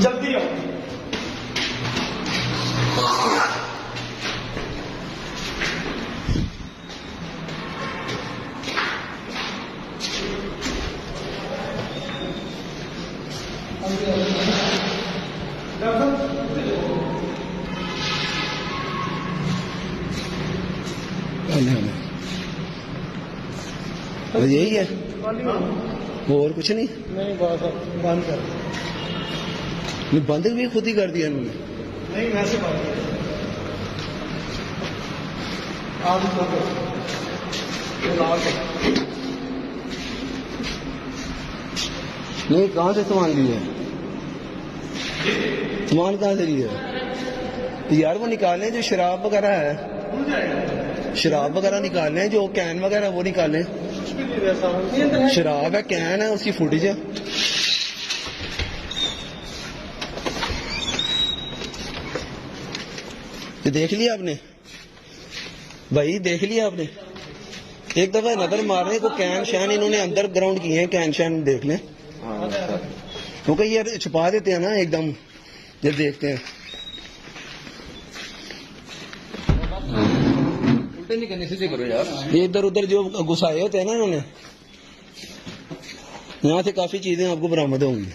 जल्दी आओ। यही है, वो और कुछ नहीं। नहीं बंद कर। नहीं, बंद भी खुद ही कर दिया इन्होंने। नहीं मैं से बात कर। आप नहीं, कहाँ से सामान लिया? सामान कहाँ से लिया? यार वो निकालें जो शराब वगैरह है, शराब वगैरह निकालें, जो कैन वगैरह वो निकालें। शराब है, कैन है, उसकी फुटेज है। ये देख लिया आपने भाई, देख लिया आपने? एक दफा नजर मारने को कैन शैन इन्होंने अंदर ग्राउंड किए हैं, कैन शैन देख लें, क्योंकि ये छुपा देते हैं ना एकदम जब देखते हैं। उल्टे नहीं करने से करो यार। ये इधर उधर जो घुसाए होते हैं ना इन्होंने, यहाँ से काफी चीजें आपको बरामद होंगी।